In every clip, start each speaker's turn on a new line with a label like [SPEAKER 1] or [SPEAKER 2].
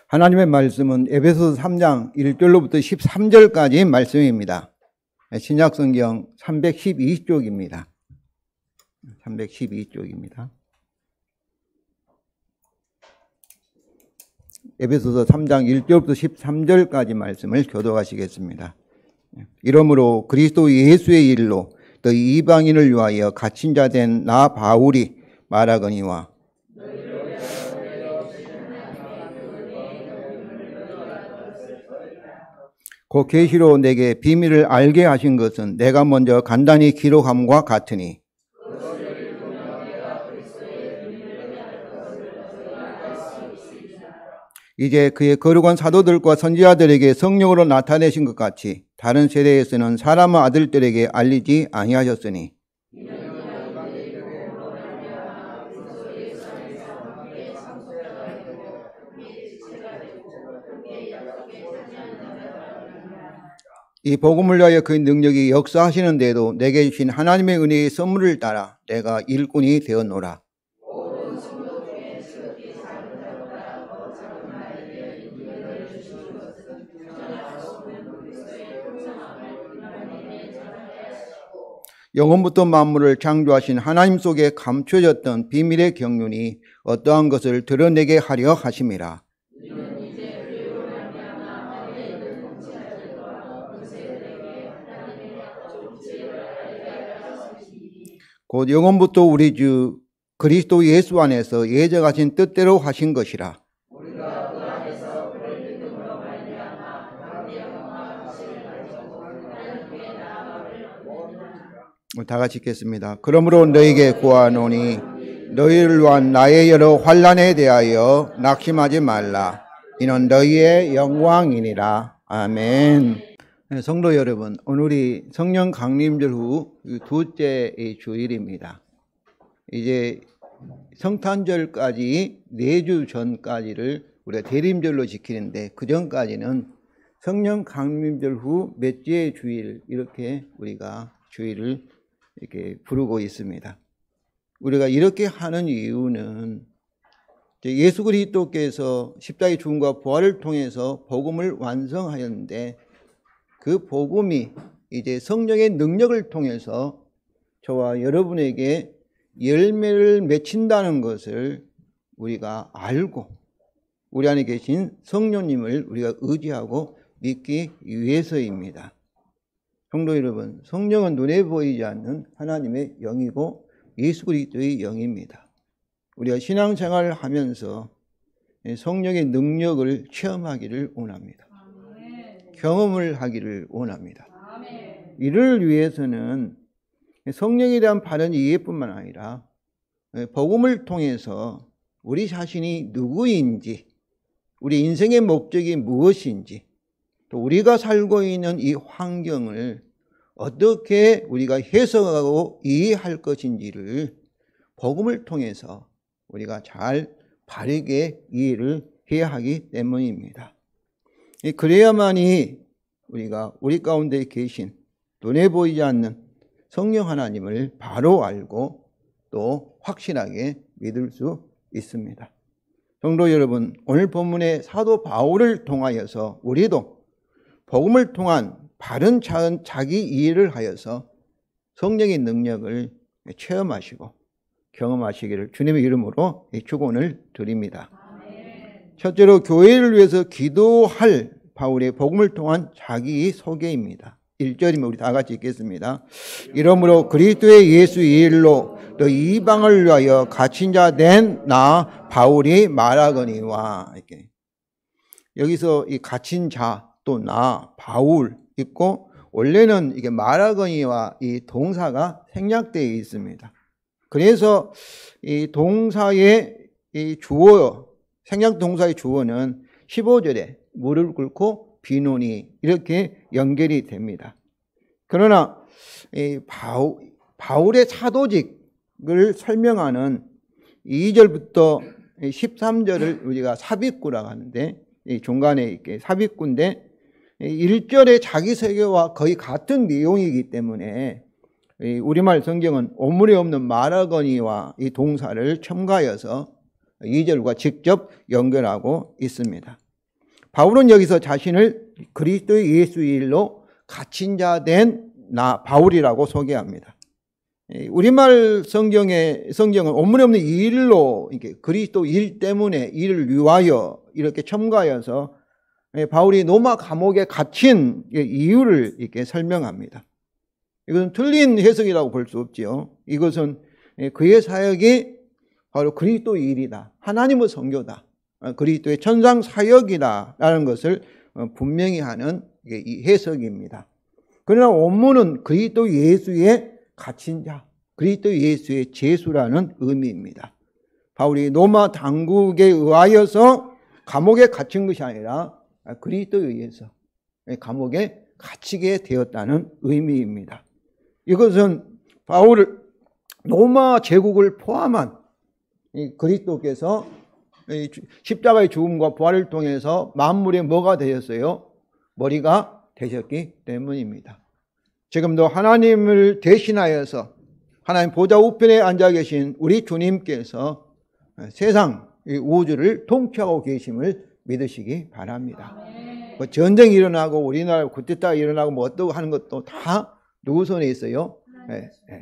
[SPEAKER 1] 하나님의 말씀은 에베소서 3장 1절로부터 13절까지 말씀입니다. 신약성경 312쪽입니다. 312쪽입니다. 에베소서 3장 1절부터 13절까지 말씀을 교독하시겠습니다. 이러므로 그리스도 예수의 일로 또 이방인을 위하여 갇힌 자 된 나 바울이 말하거니와 그 계시로 내게 비밀을 알게 하신 것은 내가 먼저 간단히 기록함과 같으니 이제 그의 거룩한 사도들과 선지자들에게 성령으로 나타내신 것 같이 다른 세대에서는 사람의 아들들에게 알리지 아니하셨으니 이 복음을 위하여 그 능력이 역사하시는 데도 내게 주신 하나님의 은혜의 선물을 따라 내가 일꾼이 되었노라. 영원부터 만물을 창조하신 하나님 속에 감춰졌던 비밀의 경륜이 어떠한 것을 드러내게 하려 하심이라. 곧 영원부터 우리 주 그리스도 예수 안에서 예정하신 뜻대로 하신 것이라. 다 같이 읽겠습니다. 그러므로 너에게 구하노니 너희를 위한 나의 여러 환난에 대하여 낙심하지 말라. 이는 너희의 영광이니라. 아멘. 성도 여러분, 오늘이 성령 강림절 후 두째 주일입니다. 이제 성탄절까지 4주 전까지를 우리가 대림절로 지키는데 그 전까지는 성령 강림절 후 몇 주의 주일 이렇게 우리가 주일을 이렇게 부르고 있습니다. 우리가 이렇게 하는 이유는 예수 그리스도께서 십자가의 죽음과 부활을 통해서 복음을 완성하였는데 그 복음이 이제 성령의 능력을 통해서 저와 여러분에게 열매를 맺힌다는 것을 우리가 알고 우리 안에 계신 성령님을 우리가 의지하고 믿기 위해서입니다. 성도 여러분, 성령은 눈에 보이지 않는 하나님의 영이고 예수 그리스도의 영입니다. 우리가 신앙생활을 하면서 성령의 능력을 체험하기를 원합니다. 경험을 하기를 원합니다. 이를 위해서는 성령에 대한 바른 이해뿐만 아니라 복음을 통해서 우리 자신이 누구인지, 우리 인생의 목적이 무엇인지, 또 우리가 살고 있는 이 환경을 어떻게 우리가 해석하고 이해할 것인지를 복음을 통해서 우리가 잘 바르게 이해를 해야 하기 때문입니다. 그래야만이 우리가 우리 가운데 계신 눈에 보이지 않는 성령 하나님을 바로 알고 또 확실하게 믿을 수 있습니다. 성도 여러분, 오늘 본문의 사도 바울을 통하여서 우리도 복음을 통한 바른 자기 이해를 하여서 성령의 능력을 체험하시고 경험하시기를 주님의 이름으로 축원을 드립니다. 첫째로 교회를 위해서 기도할 바울의 복음을 통한 자기 소개입니다. 1절이면 우리 다 같이 읽겠습니다. 이러므로 그리스도의 예수 일로 또 이방을 위하여 갇힌 자 된 나 바울이 말하거니와. 이렇게 여기서 이 갇힌 자 또 나 바울 있고 원래는 이게 말하거니와 이 동사가 생략되어 있습니다. 그래서 이 동사의 이 주어 생략 동사의 주어는 15절에 무릎 꿇고 비노니 이렇게 연결이 됩니다. 그러나 이 바울의 사도직을 설명하는 2절부터 13절을 우리가 삽입구라고 하는데 이 중간에 이렇게 삽입구인데 1절의 자기소개와 거의 같은 내용이기 때문에 우리말 성경은 원문에 없는 말하거니와 이 동사를 첨가하여서 2절과 직접 연결하고 있습니다. 바울은 여기서 자신을 그리스도의 예수의 일로 갇힌 자 된 나 바울이라고 소개합니다. 우리말 성경은 원문에 없는 이 일로, 이렇게 그리스도 일 때문에, 일을 위하여 이렇게 첨가해서 바울이 로마 감옥에 갇힌 이유를 이렇게 설명합니다. 이것은 틀린 해석이라고 볼 수 없지요. 이것은 그의 사역이 바로 그리스도의 일이다, 하나님의 선교다, 그리스도의 천상 사역이다라는 것을 분명히 하는 이 해석입니다. 그러나 원문은 그리스도 예수의 갇힌 자, 그리스도 예수의 제수라는 의미입니다. 바울이 로마 당국에 의하여서 감옥에 갇힌 것이 아니라 그리스도에 의해서 감옥에 갇히게 되었다는 의미입니다. 이것은 바울을 로마 제국을 포함한 그리스도께서 십자가의 죽음과 부활을 통해서 만물의 뭐가 되셨어요? 머리가 되셨기 때문입니다. 지금도 하나님을 대신하여서 하나님 보좌 우편에 앉아 계신 우리 주님께서 세상 우주를 통치하고 계심을 믿으시기 바랍니다. 뭐 전쟁이 일어나고 우리나라 쿠데타가 일어나고 뭐 어떠고 하는 것도 다 누구 손에 있어요?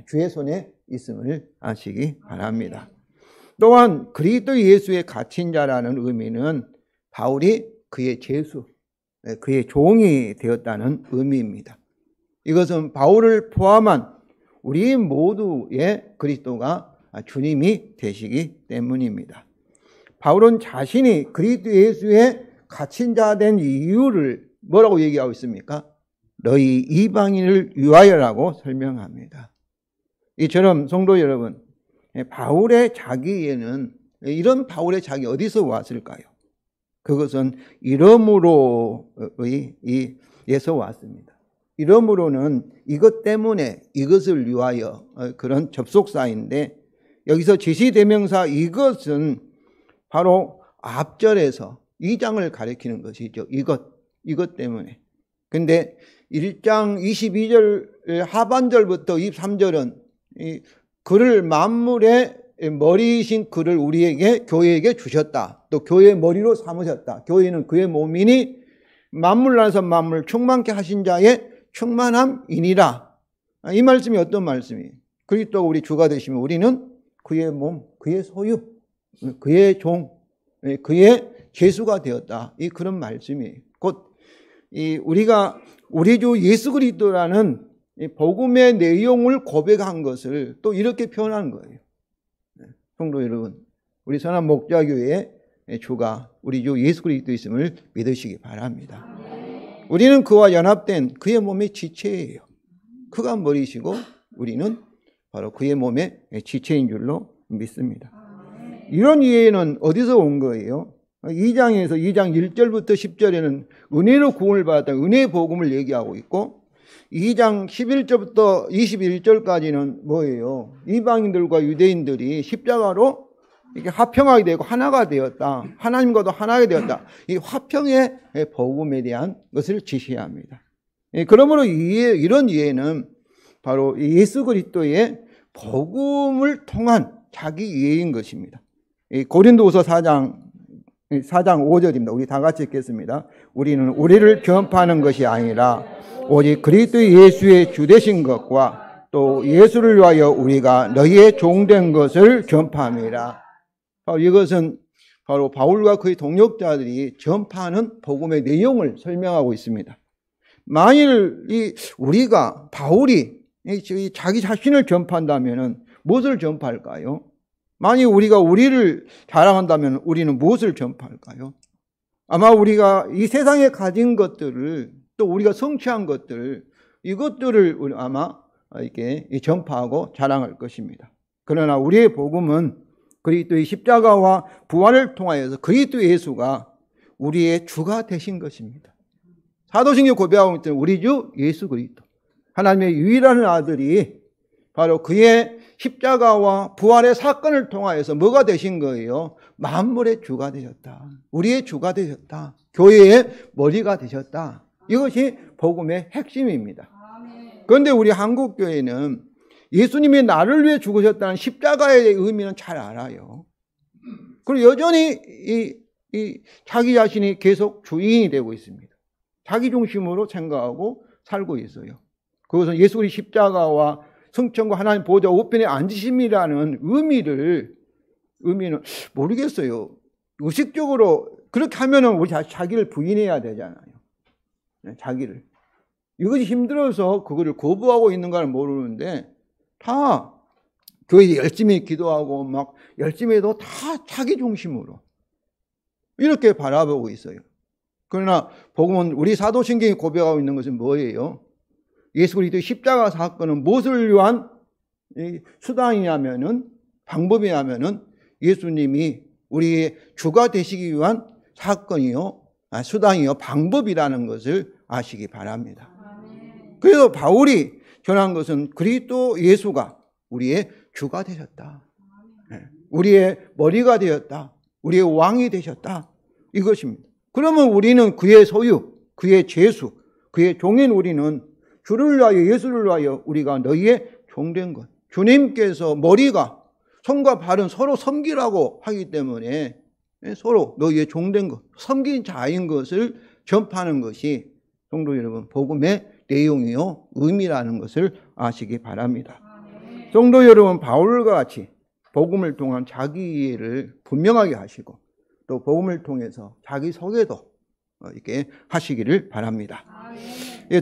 [SPEAKER 1] 주의 손에 있음을 아시기 바랍니다. 또한 그리스도 예수의 갇힌 자라는 의미는 바울이 그의 제수, 그의 종이 되었다는 의미입니다. 이것은 바울을 포함한 우리 모두의 그리스도가 주님이 되시기 때문입니다. 바울은 자신이 그리스도 예수의 갇힌 자 된 이유를 뭐라고 얘기하고 있습니까? 너희 이방인을 위하여라고 설명합니다. 이처럼 성도 여러분, 바울의 자기에는 이런 바울의 자기 어디서 왔을까요? 그것은 이름으로의 에서 왔습니다. 이름으로는 이것 때문에, 이것을 위하여, 그런 접속사인데 여기서 지시대명사 이것은 바로 앞절에서 2장을 가리키는 것이죠. 이것 때문에. 근데 1장 22절 하반절부터 23절은 그를 만물의 머리이신 그를 우리에게, 교회에게 주셨다. 또 교회의 머리로 삼으셨다. 교회는 그의 몸이니 만물 안에서 만물 충만케 하신 자의 충만함이니라. 이 말씀이 어떤 말씀이에요? 그리스도가 우리 주가 되시면 우리는 그의 몸, 그의 소유, 그의 종, 그의 제수가 되었다. 이 그런 말씀이에요. 곧 우리가 우리 주 예수 그리스도라는 복음의 내용을 고백한 것을 또 이렇게 표현하는 거예요. 성도 여러분, 우리 선한 목자교회의 주가 우리 주 예수 그리스도 있음을 믿으시기 바랍니다. 우리는 그와 연합된 그의 몸의 지체예요. 그가 머리시고 우리는 바로 그의 몸의 지체인 줄로 믿습니다. 이런 이해는 어디서 온 거예요? 2장에서 2장 1절부터 10절에는 은혜로 구원을 받았다, 은혜의 복음을 얘기하고 있고 2장 11절부터 21절까지는 뭐예요? 이방인들과 유대인들이 십자가로 이게 화평하게 되고 하나가 되었다. 하나님과도 하나가 되었다. 이 화평의 복음에 대한 것을 지시합니다. 그러므로 이런 이해는 바로 예수 그리스도의 복음을 통한 자기 이해인 것입니다. 고린도후서 4장 5절입니다. 우리 다 같이 읽겠습니다. 우리는 우리를 겸하는 것이 아니라 오직 그리스도 예수의 주 되신 것과 또 예수를 위하여 우리가 너희의 종된 것을 전파함이라. 이것은 바로 바울과 그의 동역자들이 전파하는 복음의 내용을 설명하고 있습니다. 만일 우리가 바울이 자기 자신을 전파한다면 무엇을 전파할까요? 만일 우리가 우리를 자랑한다면 우리는 무엇을 전파할까요? 아마 우리가 이 세상에 가진 것들을, 또 우리가 성취한 것들, 이것들을 아마 이렇게 전파하고 자랑할 것입니다. 그러나 우리의 복음은 그리스도의 십자가와 부활을 통하여서 그리스도 예수가 우리의 주가 되신 것입니다. 사도신경 고백하고 있던 우리 주 예수 그리스도, 하나님의 유일한 아들이 바로 그의 십자가와 부활의 사건을 통하여서 뭐가 되신 거예요? 만물의 주가 되셨다. 우리의 주가 되셨다. 교회의 머리가 되셨다. 이것이 복음의 핵심입니다. 그런데 우리 한국교회는 예수님이 나를 위해 죽으셨다는 십자가의 의미는 잘 알아요. 그리고 여전히 자기 자신이 계속 주인이 되고 있습니다. 자기 중심으로 생각하고 살고 있어요. 그것은 예수 그리스도의 십자가와 성천과 하나님 보좌 우편에 앉으심이라는 의미는 모르겠어요. 의식적으로 그렇게 하면은 우리 자기를 부인해야 되잖아요. 자기를. 이것이 힘들어서 그거를 거부하고 있는가를 모르는데 다 교회에 열심히 기도하고 막 열심히 해도 다 자기 중심으로 이렇게 바라보고 있어요. 그러나 복음은 우리 사도신경이 고백하고 있는 것은 뭐예요? 예수 그리스도의 십자가 사건은 무엇을 위한 수단이냐면은 방법이냐면은 예수님이 우리의 주가 되시기 위한 사건이요, 수단이요, 방법이라는 것을 아시기 바랍니다. 그래서 바울이 전한 것은 그리스도 예수가 우리의 주가 되셨다. 우리의 머리가 되었다. 우리의 왕이 되셨다. 이것입니다. 그러면 우리는 그의 소유, 그의 제수, 그의 종인 우리는 주를 위하여 예수를 위하여 우리가 너희의 종된 것. 주님께서 머리가 손과 발은 서로 섬기라고 하기 때문에 서로 너희의 종된 것, 섬긴 자인 것을 전파하는 것이 성도 여러분 복음의 내용이요 의미라는 것을 아시기 바랍니다. 성도 여러분 바울과 같이 복음을 통한 자기 이해를 분명하게 하시고 또 복음을 통해서 자기 소개도 이렇게 하시기를 바랍니다.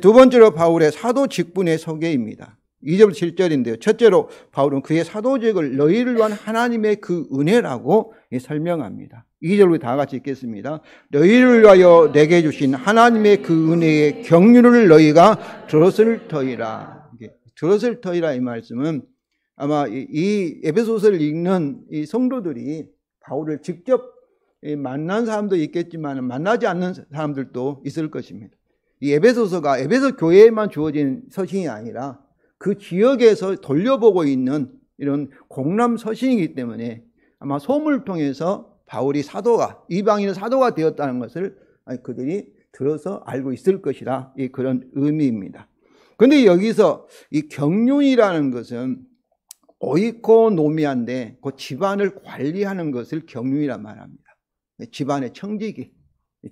[SPEAKER 1] 두 번째로 바울의 사도 직분의 소개입니다. 2절부터 7절인데요. 첫째로 바울은 그의 사도직을 너희를 위한 하나님의 그 은혜라고 설명합니다. 2절로 다 같이 읽겠습니다. 너희를 위하여 내게 주신 하나님의 그 은혜의 경륜을 너희가 들었을 터이라. 들었을 터이라 이 말씀은 아마 이 에베소서를 읽는 이 성도들이 바울을 직접 만난 사람도 있겠지만 만나지 않는 사람들도 있을 것입니다. 이 에베소서가 에베소 교회에만 주어진 서신이 아니라 그 지역에서 돌려보고 있는 이런 공람 서신이기 때문에 아마 소문을 통해서 바울이 사도가 이방인의 사도가 되었다는 것을 그들이 들어서 알고 있을 것이다. 그런 의미입니다. 그런데 여기서 이 경륜이라는 것은 오이코노미아인데 그 집안을 관리하는 것을 경륜이라 말합니다. 집안의 청지기,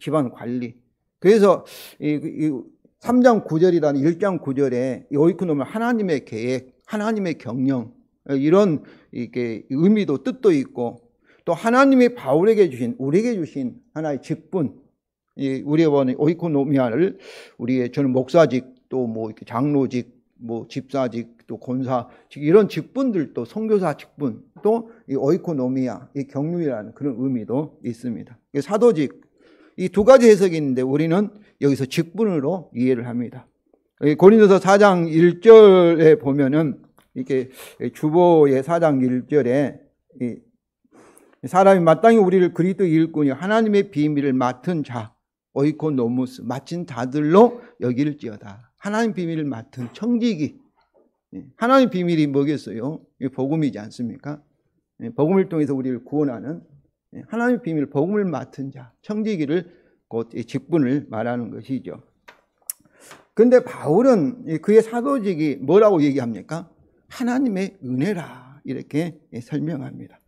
[SPEAKER 1] 집안 관리. 그래서 이 3장 9절이라는 1장 9절에 오이코노미아 하나님의 계획, 하나님의 경영 이런 이게 의미도 뜻도 있고 또 하나님이 바울에게 주신 우리에게 주신 하나의 직분, 우리의 오이코노미아를 우리의 저는 목사직 또 뭐 이렇게 장로직, 뭐 집사직 또 권사직 이런 직분들도 선교사 직분 또 이 오이코노미아 이 경륜이라는 그런 의미도 있습니다. 사도직 이 두 가지 해석이 있는데 우리는 여기서 직분으로 이해를 합니다. 고린도서 4장 1절에 보면은 이렇게 주보의 4장 1절에 사람이 마땅히 우리를 그리스도의 일꾼이 하나님의 비밀을 맡은 자 오이코노무스 맡은 자들로 여길지어다. 하나님 비밀을 맡은 청지기. 하나님 비밀이 뭐겠어요? 복음이지 않습니까? 복음을 통해서 우리를 구원하는 하나님 비밀 복음을 맡은 자 청지기를 곧 직분을 말하는 것이죠. 그런데 바울은 그의 사도직이 뭐라고 얘기합니까? 하나님의 은혜라 이렇게 설명합니다.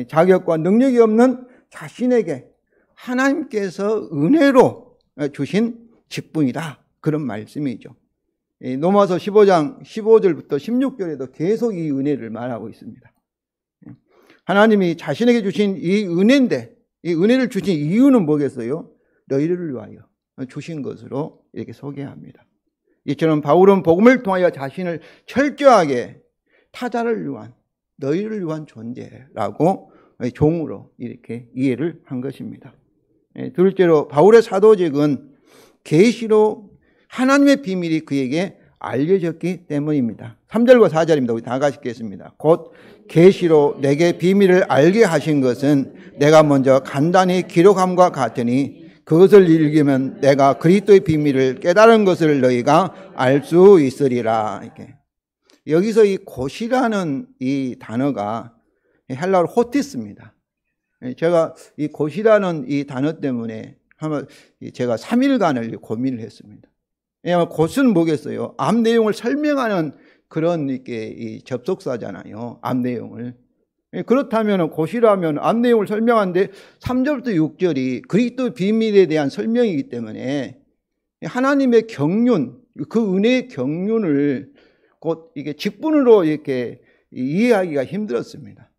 [SPEAKER 1] 자격과 능력이 없는 자신에게 하나님께서 은혜로 주신 직분이다. 그런 말씀이죠. 로마서 15장 15절부터 16절에도 계속 이 은혜를 말하고 있습니다. 하나님이 자신에게 주신 이 은혜인데 이 은혜를 주신 이유는 뭐겠어요? 너희를 위하여 주신 것으로 이렇게 소개합니다. 이처럼 바울은 복음을 통하여 자신을 철저하게 타자를 위한 너희를 위한 존재라고 종으로 이렇게 이해를 한 것입니다. 둘째로 바울의 사도직은 계시로 하나님의 비밀이 그에게 알려졌기 때문입니다. 3절과 4절입니다. 우리 다 같이 읽겠습니다. 곧 계시로 내게 비밀을 알게 하신 것은 내가 먼저 간단히 기록함과 같으니 그것을 읽으면 내가 그리스도의 비밀을 깨달은 것을 너희가 알 수 있으리라. 이렇게. 여기서 이 곧이라는 이 단어가 헬라어로 호티스입니다. 제가 이 곧이라는 이 단어 때문에 한번 제가 3일간을 고민을 했습니다. 왜냐하면 곧은 뭐겠어요? 앞 내용을 설명하는 그런 이렇게 이 접속사잖아요. 앞 내용을. 그렇다면 곧이라면 앞내용을 설명하는데 3절부터 6절이 그리스도 비밀에 대한 설명이기 때문에 하나님의 경륜, 그 은혜의 경륜을 곧 이게 직분으로 이렇게 이해하기가 힘들었습니다.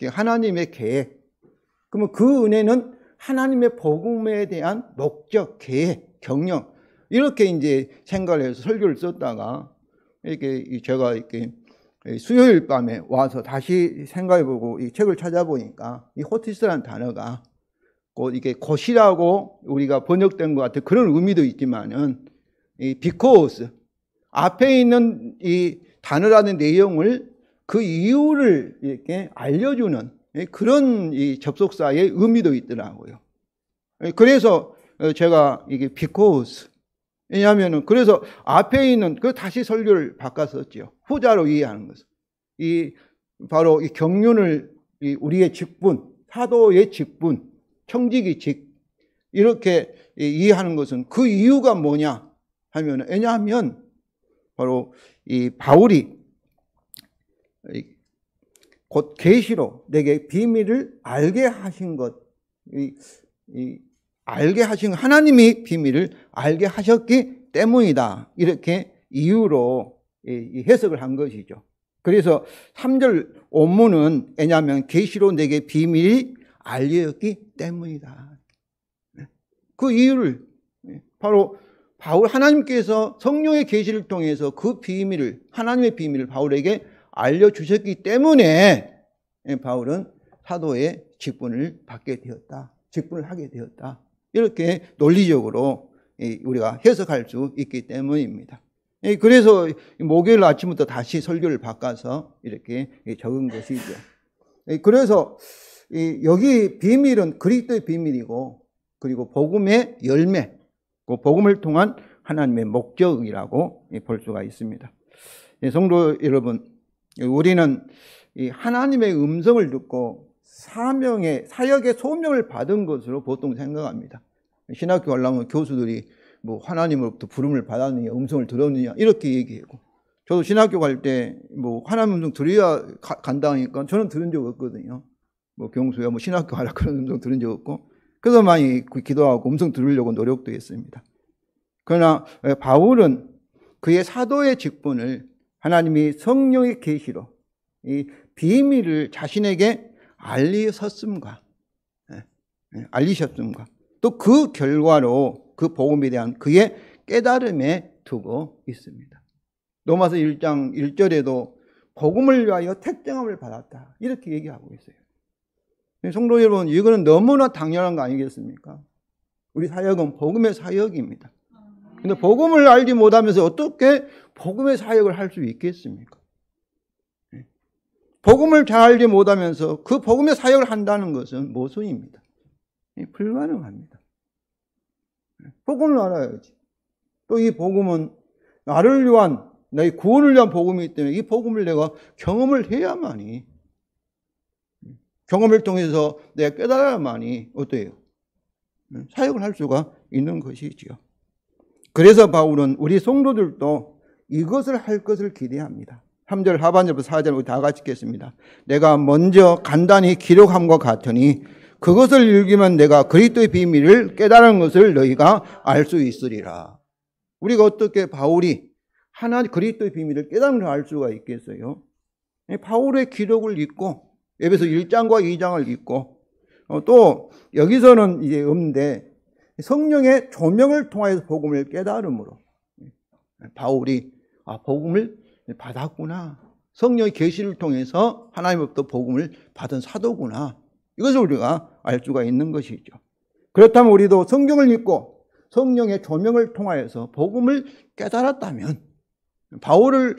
[SPEAKER 1] 하나님의 계획. 그러면 그 은혜는 하나님의 복음에 대한 목적, 계획, 경영. 이렇게 이제 생각을 해서 설교를 썼다가 이렇게 제가 이렇게 수요일 밤에 와서 다시 생각해보고 이 책을 찾아보니까 이 호티스라는 단어가 곧 이게 곧이라고 우리가 번역된 것 같은 그런 의미도 있지만은 이 because 앞에 있는 이 단어라는 내용을 그 이유를 이렇게 알려주는 그런 이 접속사의 의미도 있더라고요. 그래서 제가 이게 because 왜냐하면은 그래서 앞에 있는 그 다시 설교를 바꿨었죠. 후자로 이해하는 것은 이 바로 이 경륜을 우리의 직분, 사도의 직분, 청지기 직 이렇게 이해하는 것은 그 이유가 뭐냐 하면은 왜냐하면 바로 이 바울이 곧 계시로 내게 비밀을 알게 하신 것, 알게 하신 하나님이 비밀을 알게 하셨기 때문이다. 이렇게 이유로 해석을 한 것이죠. 그래서 3절 원문은 왜냐하면 계시로 내게 비밀이 알려졌기 때문이다. 그 이유를 바로 바울 하나님께서 성령의 계시를 통해서 그 비밀을 하나님의 비밀을 바울에게 알려주셨기 때문에 바울은 사도의 직분을 받게 되었다. 직분을 하게 되었다. 이렇게 논리적으로 우리가 해석할 수 있기 때문입니다. 그래서 목요일 아침부터 다시 설교를 바꿔서 이렇게 적은 것이죠. 그래서 여기 비밀은 그리스도의 비밀이고 그리고 복음의 열매, 그 복음을 통한 하나님의 목적이라고 볼 수가 있습니다. 성도 여러분, 우리는 하나님의 음성을 듣고 사역의 소명을 받은 것으로 보통 생각합니다. 신학교 가려면 교수들이 뭐 하나님으로부터 부름을 받았느냐, 음성을 들었느냐 이렇게 얘기하고, 저도 신학교 갈 때 뭐 하나님 음성 들어야 간다 하니까 저는 들은 적 없거든요. 뭐 경수야 뭐 신학교 가라 그런 음성 들은 적 없고, 그래서 많이 기도하고 음성 들으려고 노력도 했습니다. 그러나 바울은 그의 사도의 직분을 하나님이 성령의 계시로 이 비밀을 자신에게 알리셨음과 또 그 결과로 그 복음에 대한 그의 깨달음에 두고 있습니다. 로마서 1장 1절에도 복음을 위하여 택정함을 받았다 이렇게 얘기하고 있어요. 성도 여러분, 이거는 너무나 당연한 거 아니겠습니까? 우리 사역은 복음의 사역입니다. 근데 복음을 알지 못하면서 어떻게 복음의 사역을 할 수 있겠습니까? 복음을 잘 알지 못하면서 그 복음의 사역을 한다는 것은 모순입니다. 불가능합니다. 복음을 알아야지. 또 이 복음은 나를 위한, 나의 구원을 위한 복음이기 때문에 이 복음을 내가 경험을 해야만이, 경험을 통해서 내가 깨달아야만이 어때요? 사역을 할 수가 있는 것이지요. 그래서 바울은 우리 성도들도 이것을 할 것을 기대합니다. 3절 하반절부터 4절 우리 다 같이 읽겠습니다. 내가 먼저 간단히 기록함과 같으니 그것을 읽으면 내가 그리스도의 비밀을 깨달은 것을 너희가 알 수 있으리라. 우리가 어떻게 바울이 그리스도의 비밀을 깨달은 걸 알 수가 있겠어요? 바울의 기록을 읽고 에베소 1장과 2장을 읽고 또 여기서는 이제 없는데 성령의 조명을 통하여서 복음을 깨달음으로 바울이 복음을 받았구나. 성령의 계시를 통해서 하나님으로부터 복음을 받은 사도구나. 이것을 우리가 알 수가 있는 것이죠. 그렇다면 우리도 성경을 읽고 성령의 조명을 통하여서 복음을 깨달았다면 바울을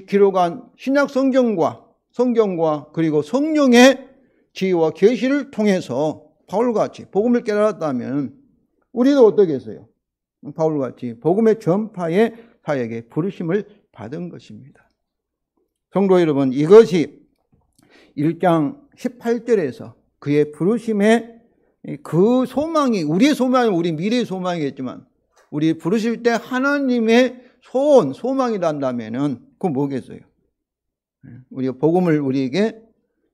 [SPEAKER 1] 기록한 신약 성경과 그리고 성령의 지혜와 계시를 통해서 바울같이 복음을 깨달았다면 우리도 어떻겠어요? 바울같이 복음의 전파의 사역에 부르심을 받은 것입니다. 성도 여러분, 이것이 1장 18절에서 그의 부르심의 그 소망이, 우리의 소망이 우리 미래의 소망이겠지만 우리 부르실 때 하나님의 소망이란다면은 그건 뭐겠어요? 우리가 복음을 우리에게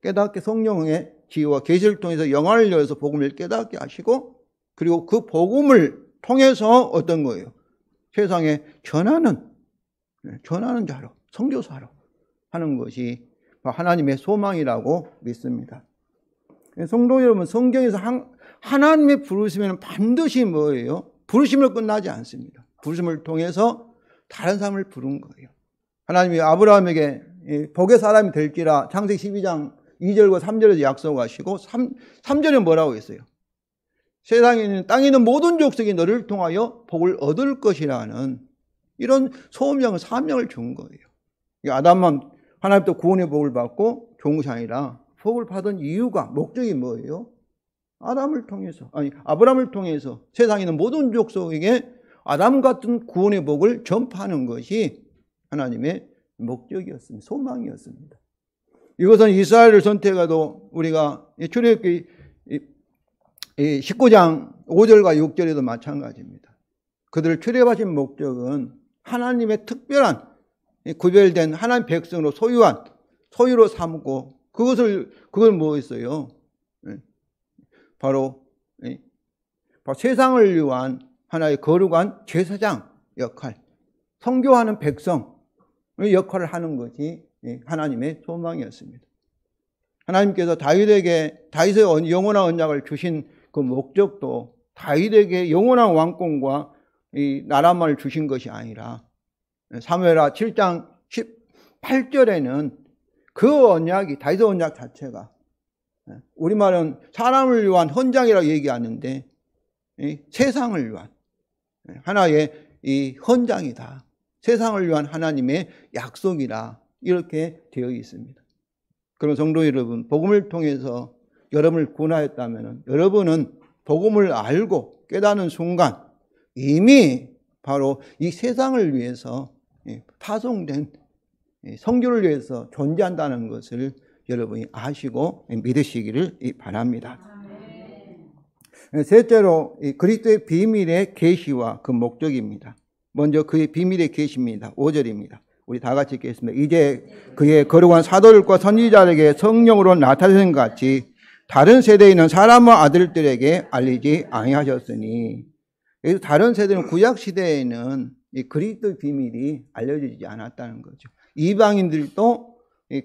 [SPEAKER 1] 깨닫게 성령의 지혜와 계시를 통해서 영안을 열어서 복음을 깨닫게 하시고, 그리고 그 복음을 통해서 어떤 거예요? 세상에 전하는 자로, 선교사로 하는 것이 하나님의 소망이라고 믿습니다. 성도 여러분, 성경에서 하나님의 부르심에는 반드시 뭐예요? 부르심을 끝나지 않습니다. 부르심을 통해서 다른 사람을 부른 거예요. 하나님이 아브라함에게 복의 사람이 될지라 창세기 12장 2절과 3절에서 약속하시고 3절에 뭐라고 했어요? 세상에 있는 땅에 있는 모든 족속이 너를 통하여 복을 얻을 것이라는 이런 소명을, 사명을 준 거예요. 아담만 하나님부터 구원의 복을 받고 좋은 것이 아니라 복을 받은 이유가, 목적이 뭐예요? 아브라함을 통해서 세상에 있는 모든 족속에게 아담 같은 구원의 복을 전파하는 것이 하나님의 목적이었습니다. 소망이었습니다. 이것은 이스라엘을 선택해도 우리가 출애굽기 19장 5절과 6절에도 마찬가지입니다. 그들을 출애굽하신 목적은 하나님의 특별한 구별된 하나님 백성으로 소유로 삼고 그걸 뭐였어요? 바로 세상을 위한 하나의 거룩한 제사장 역할, 선교하는 백성의 역할을 하는 것이 하나님의 소망이었습니다. 하나님께서 다윗의 영원한 언약을 주신 그 목적도 다윗에게 영원한 왕권과 이 나라만을 주신 것이 아니라 사무엘하 7장 18절에는 그 언약이, 다윗의 언약 자체가 우리말은 사람을 위한 헌장이라고 얘기하는데 세상을 위한 하나의 이 헌장이다. 세상을 위한 하나님의 약속이다. 이렇게 되어 있습니다. 그럼 성도 여러분, 복음을 통해서 여러분을 구원하였다면 여러분은 복음을 알고 깨닫는 순간 이미 바로 이 세상을 위해서 파송된 선교를 위해서 존재한다는 것을 여러분이 아시고 믿으시기를 바랍니다. 셋째로 그리스도의 비밀의 계시와 그 목적입니다. 먼저 그의 비밀의 계시입니다. 5절입니다. 우리 다 같이 읽겠습니다. 이제 그의 거룩한 사도들과 선지자들에게 성령으로 나타내신 같이 다른 세대에 있는 사람과 아들들에게 알리지 아니하셨으니, 여기서 다른 세대는 구약 시대에는 이 그리스도의 비밀이 알려지지 않았다는 거죠. 이방인들도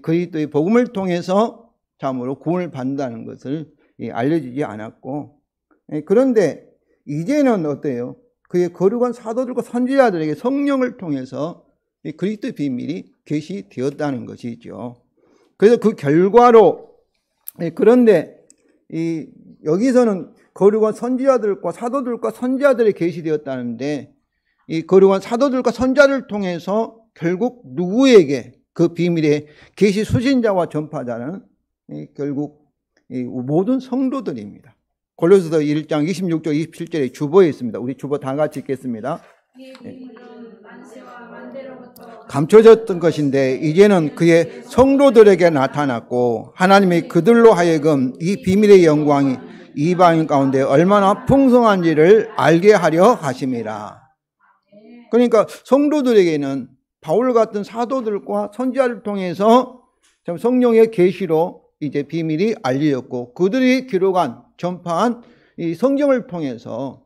[SPEAKER 1] 그리스도의 복음을 통해서 참으로 구원을 받는다는 것을 알려지지 않았고, 그런데 이제는 어때요? 그의 거룩한 사도들과 선지자들에게 성령을 통해서 그리스도의 비밀이 계시되었다는 것이죠. 그래서 그 결과로, 그런데 여기서는 거룩한 선지자들과 사도들과 선지자들이 계시되었다는데, 이 거룩한 사도들과 선지자를 통해서 결국 누구에게 그 비밀의 계시 수신자와 전파자는 결국 모든 성도들입니다. 골로새서 1장 26절 27절에 주보에 있습니다. 우리 주보 다 같이 읽겠습니다. 감춰졌던 것인데 이제는 그의 성도들에게 나타났고 하나님이 그들로 하여금 이 비밀의 영광이 이방인 가운데 얼마나 풍성한지를 알게 하려 하심이라. 그러니까 성도들에게는 바울 같은 사도들과 선지자를 통해서 성령의 계시로 이제 비밀이 알려졌고, 그들이 기록한 전파한 이 성경을 통해서,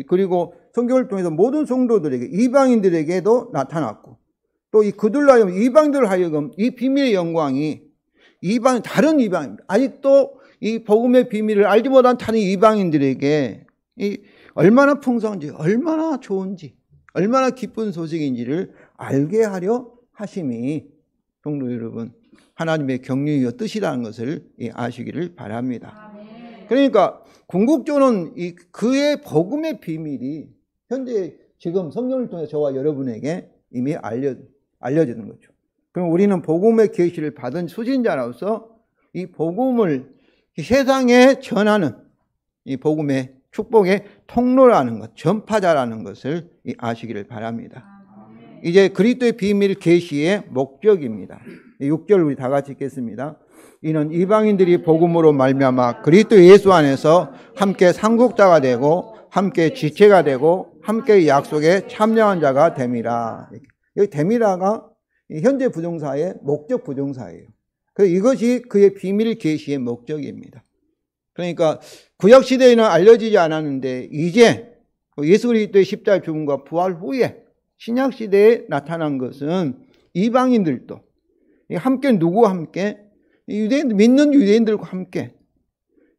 [SPEAKER 1] 그리고 성경을 통해서 모든 성도들에게, 이방인들에게도 나타났고, 또 이 그들로 하여금, 이방인들로 하여금 이 비밀의 영광이 다른 이방인, 아직도 이 복음의 비밀을 알지 못한 다른 이방인들에게 얼마나 풍성한지, 얼마나 좋은지, 얼마나 기쁜 소식인지를 알게 하려 하심이, 성도 여러분, 하나님의 경륜이요 뜻이라는 것을 아시기를 바랍니다. 그러니까 궁극적으로는 그의 복음의 비밀이 현재 지금 성령을 통해 저와 여러분에게 이미 알려지는 거죠. 그럼 우리는 복음의 계시를 받은 수신자로서 이 복음을 이 세상에 전하는 이 복음의 축복의 통로라는 것, 전파자라는 것을 아시기를 바랍니다. 이제 그리스도의 비밀 계시의 목적입니다. 6절 우리 다 같이 읽겠습니다. 이는 이방인들이 복음으로 말미암아 그리스도 예수 안에서 함께 상속자가 되고 함께 지체가 되고 함께 약속에 참여한 자가 됨이라. 여기 됨이라가 현재 부정사의 목적 부정사예요. 그래서 이것이 그의 비밀 계시의 목적입니다. 그러니까 구약 시대에는 알려지지 않았는데 이제 예수 그리스도의 십자가 죽음과 부활 후에 신약 시대에 나타난 것은 이방인들도 함께 누구와 함께 믿는 유대인들과 함께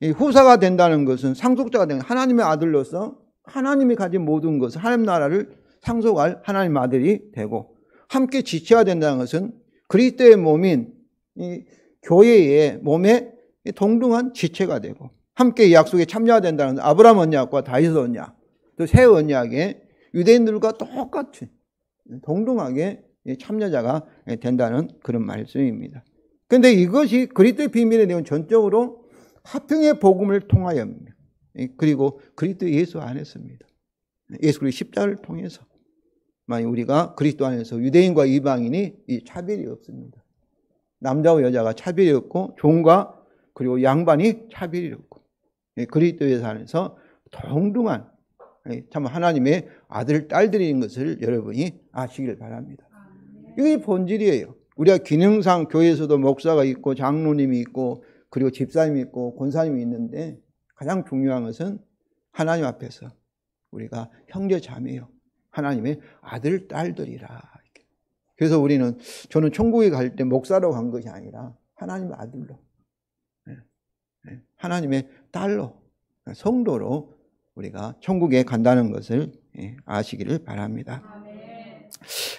[SPEAKER 1] 후사가 된다는 것은 상속자가 되는 하나님의 아들로서 하나님이 가진 모든 것을 하나님 나라를 상속할 하나님 아들이 되고 함께 지체가 된다는 것은 그리스도의 몸인 이 교회의 몸에 동등한 지체가 되고 함께 이 약속에 참여가 된다는 것은 아브라함 언약과 다윗 언약 또 새 언약의 유대인들과 똑같이 동등하게 참여자가 된다는 그런 말씀입니다. 그런데 이것이 그리스도의 비밀의 내용은 전적으로 화평의 복음을 통하여입니다. 그리고 그리스도 예수 안에서입니다. 예수 그리스도 십자가를 통해서 만약 우리가 그리스도 안에서 유대인과 이방인이 이 차별이 없습니다. 남자와 여자가 차별이 없고 종과 그리고 양반이 차별이 없고 그리스도의 안에서 동등한 참 하나님의 아들 딸들인 것을 여러분이 아시길 바랍니다. 이게 본질이에요. 우리가 기능상 교회에서도 목사가 있고 장로님이 있고 그리고 집사님이 있고 권사님이 있는데 가장 중요한 것은 하나님 앞에서 우리가 형제 자매요. 하나님의 아들 딸들이라. 그래서 저는 천국에 갈 때 목사로 간 것이 아니라 하나님의 아들로, 하나님의 딸로, 성도로 우리가 천국에 간다는 것을 아시기를 바랍니다.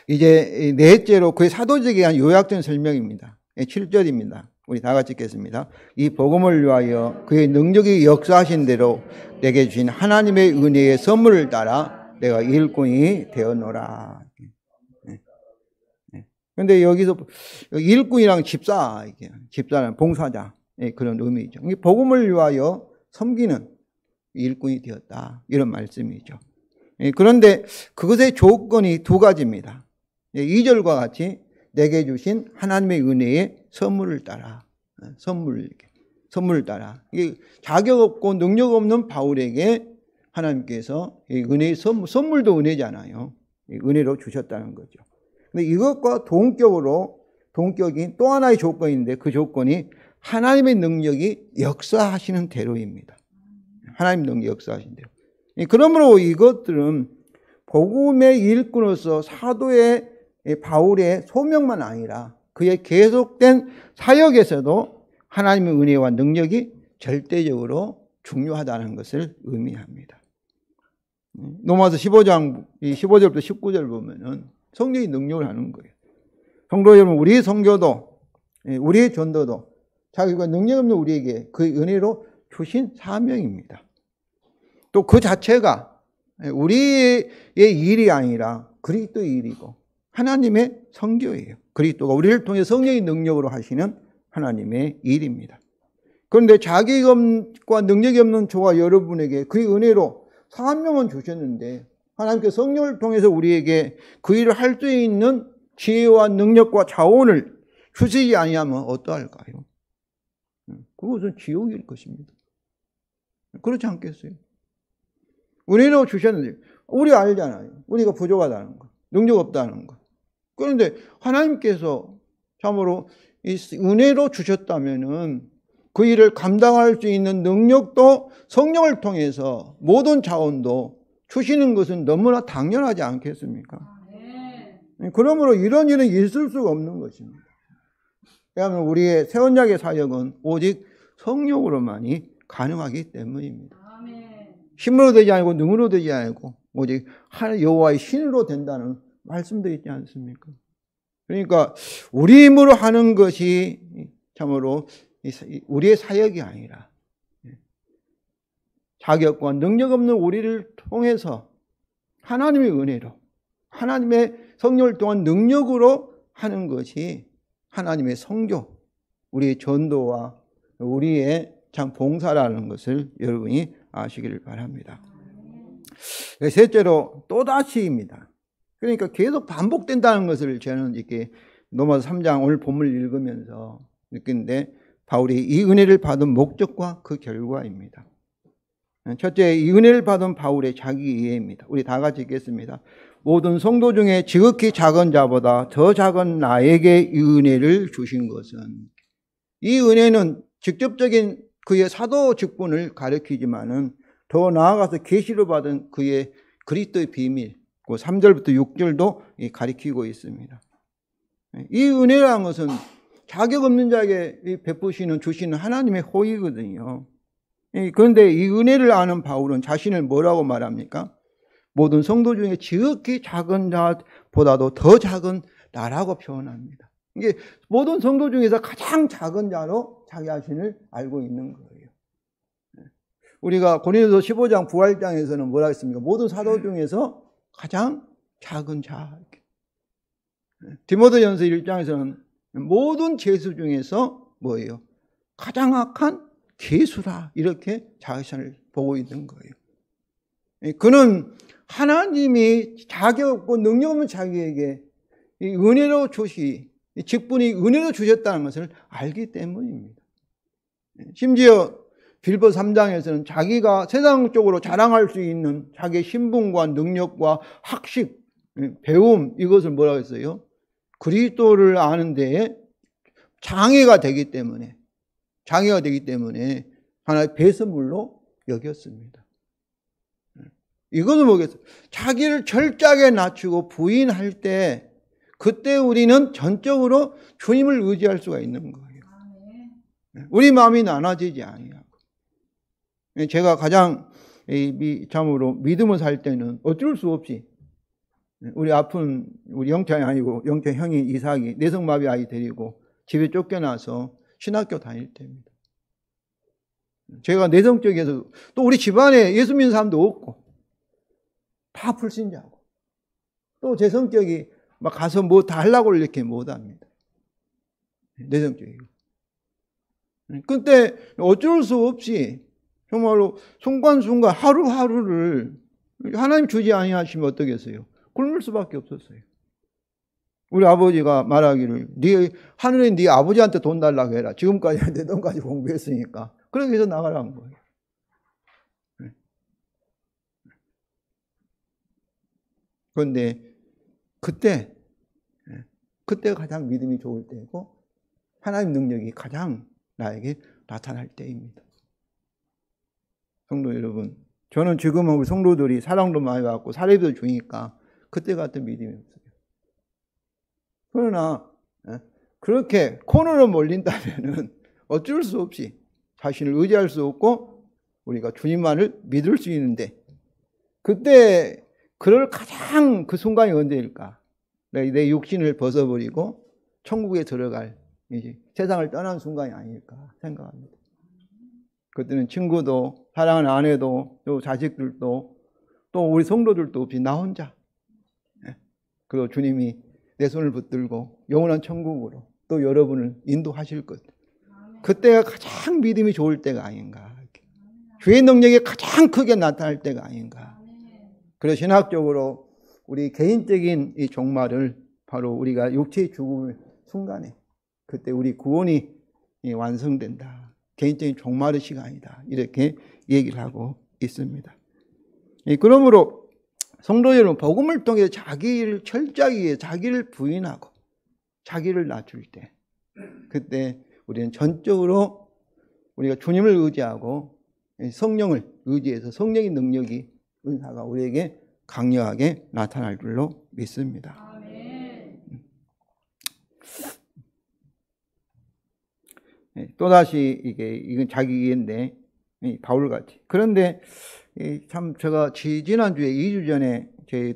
[SPEAKER 1] 이제 넷째로 그의 사도직에 대한 요약된 설명입니다. 7절입니다. 우리 다 같이 읽겠습니다. 이 복음을 위하여 그의 능력이 역사하신 대로 내게 주신 하나님의 은혜의 선물을 따라 내가 일꾼이 되었노라. 그런데 여기서 일꾼이랑 집사는 봉사자 그런 의미죠. 복음을 위하여 섬기는 일꾼이 되었다 이런 말씀이죠. 그런데 그것의 조건이 두 가지입니다. 2절과 같이 내게 주신 하나님의 은혜의 선물을 따라 선물을 따라 이게 자격 없고 능력 없는 바울에게 하나님께서 은혜의 선물도 은혜잖아요. 은혜로 주셨다는 거죠. 근데 이것과 동격인 또 하나의 조건인데 그 조건이 하나님의 능력이 역사하시는 대로입니다. 하나님 능력이 역사하시는 대로. 그러므로 이것들은 복음의 일꾼으로서 사도의 바울의 소명만 아니라 그의 계속된 사역에서도 하나님의 은혜와 능력이 절대적으로 중요하다는 것을 의미합니다. 로마서 15장 15절부터 19절 보면은 성령이 능력을 하는 거예요. 성도 여러분, 우리의 선교도 우리의 전도도 자기가 능력 없는 우리에게 그 은혜로 주신 사명입니다. 또 그 자체가 우리의 일이 아니라 그리스도의 일이고 하나님의 선교예요. 그리스도가 우리를 통해 성령의 능력으로 하시는 하나님의 일입니다. 그런데 자격과 능력이 없는 저와 여러분에게 그 은혜로 사명은 주셨는데 하나님께서 성령을 통해서 우리에게 그 일을 할 수 있는 지혜와 능력과 자원을 주시지 아니하면 어떠할까요? 그것은 지옥일 것입니다. 그렇지 않겠어요? 은혜로 주셨는데 우리가 알잖아요. 우리가 부족하다는 거, 능력 없다는 거. 그런데 하나님께서 참으로 이 은혜로 주셨다면은 그 일을 감당할 수 있는 능력도 성령을 통해서 모든 자원도 주시는 것은 너무나 당연하지 않겠습니까? 그러므로 이런 일은 있을 수가 없는 것입니다. 왜냐하면 우리의 새 언약의 사역은 오직 성령으로만이 가능하기 때문입니다. 힘으로 되지 않고 능으로 되지 않고 오직 여호와의 신으로 된다는 말씀도 있지 않습니까? 그러니까 우리 힘으로 하는 것이 참으로 우리의 사역이 아니라 자격과 능력 없는 우리를 통해서 하나님의 은혜로 하나님의 성령을 통한 능력으로 하는 것이 하나님의 선교, 우리의 전도와 우리의 참 봉사라는 것을 여러분이 아시기를 바랍니다. 셋째로 또다시입니다. 그러니까 계속 반복된다는 것을 저는 이렇게 로마서 3장 오늘 본문을 읽으면서 느끼는데 바울이 이 은혜를 받은 목적과 그 결과입니다. 첫째, 이 은혜를 받은 바울의 자기 이해입니다. 우리 다 같이 읽겠습니다. 모든 성도 중에 지극히 작은 자보다 더 작은 나에게 이 은혜를 주신 것은 이 은혜는 직접적인 그의 사도 직분을 가리키지만은 더 나아가서 계시로 받은 그의 그리스도의 비밀, 그 3절부터 6절도 가리키고 있습니다. 이 은혜라는 것은 자격 없는 자에게 베푸시는 주시는 하나님의 호의거든요. 그런데 이 은혜를 아는 바울은 자신을 뭐라고 말합니까? 모든 성도 중에 지극히 작은 자보다도 더 작은 나라고 표현합니다. 이게 모든 성도 중에서 가장 작은 자로 자기 자신을 알고 있는 거예요. 우리가 고린도서 15장 부활장에서는 뭐라 했습니까? 모든 사도 중에서 가장 작은 자. 디모데전서 1장에서는 모든 죄수 중에서 뭐예요? 가장 악한 괴수라, 이렇게 자신을 보고 있는 거예요. 그는 하나님이 자격 없고 능력 없는 자기에게 이 은혜로 직분이 은혜로 주셨다는 것을 알기 때문입니다. 심지어 빌보 3장에서는 자기가 세상적으로 자랑할 수 있는 자기의 신분과 능력과 학식, 배움, 이것을 뭐라고 했어요? 그리스도를 아는 데에 장애가 되기 때문에 하나의 배설물로 여겼습니다. 이것은 뭐겠어요? 자기를 철저하게 낮추고 부인할 때, 그때 우리는 전적으로 주님을 의지할 수가 있는 거예요. 우리 마음이 나눠지지 아니하고. 제가 가장 참으로 믿음을 살 때는 어쩔 수 없이 우리 아픈 우리 영창이 아니고 영창 형이 이삭이 내성마비 아이 데리고 집에 쫓겨나서 신학교 다닐 때입니다. 제가 내성적에서 또 우리 집안에 예수 믿는 사람도 없고 다 불신자고 또 제 성격이 막 가서 뭐 다 하려고 이렇게 못합니다. 내성적이고. 그때 어쩔 수 없이 정말로 순간순간 하루하루를 하나님 주지 아니하시면 어떠겠어요? 굶을 수밖에 없었어요. 우리 아버지가 말하기를 하늘에 네 아버지한테 돈 달라고 해라. 지금까지 내 돈까지 공부했으니까. 그렇게 해서 나가라는 거예요. 그런데 그때가 가장 믿음이 좋을 때고 하나님 능력이 가장 나에게 나타날 때입니다. 성도 여러분, 저는 지금은 우리 성도들이 사랑도 많이 받고 사례도 주니까 그때 같은 믿음이 없어요. 그러나 그렇게 코너로 몰린다면은 어쩔 수 없이 자신을 의지할 수 없고 우리가 주님만을 믿을 수 있는데, 그때 그럴 가장 그 순간이 언제일까? 내 육신을 벗어버리고 천국에 들어갈, 세상을 떠난 순간이 아닐까 생각합니다. 그때는 친구도, 사랑하는 아내도, 또 자식들도, 또 우리 성도들도 없이 나 혼자. 그리고 주님이 내 손을 붙들고 영원한 천국으로 또 여러분을 인도하실 것. 그때가 가장 믿음이 좋을 때가 아닌가. 주의 능력이 가장 크게 나타날 때가 아닌가. 그래서 신학적으로 우리 개인적인 이 종말을 바로 우리가 육체의 죽음의 순간에 그때 우리 구원이 완성된다. 개인적인 종말의 시간이다. 이렇게 얘기를 하고 있습니다. 그러므로 성도 여러분, 복음을 통해 자기를 철저하게 자기를 부인하고 자기를 낮출 때, 그때 우리는 전적으로 우리가 주님을 의지하고 성령을 의지해서 성령의 능력이, 은사가 우리에게 강력하게 나타날 줄로 믿습니다. 아멘. 또다시 이건 자기 얘기인데, 바울같이. 그런데 참 제가 지난주에 2주 전에 제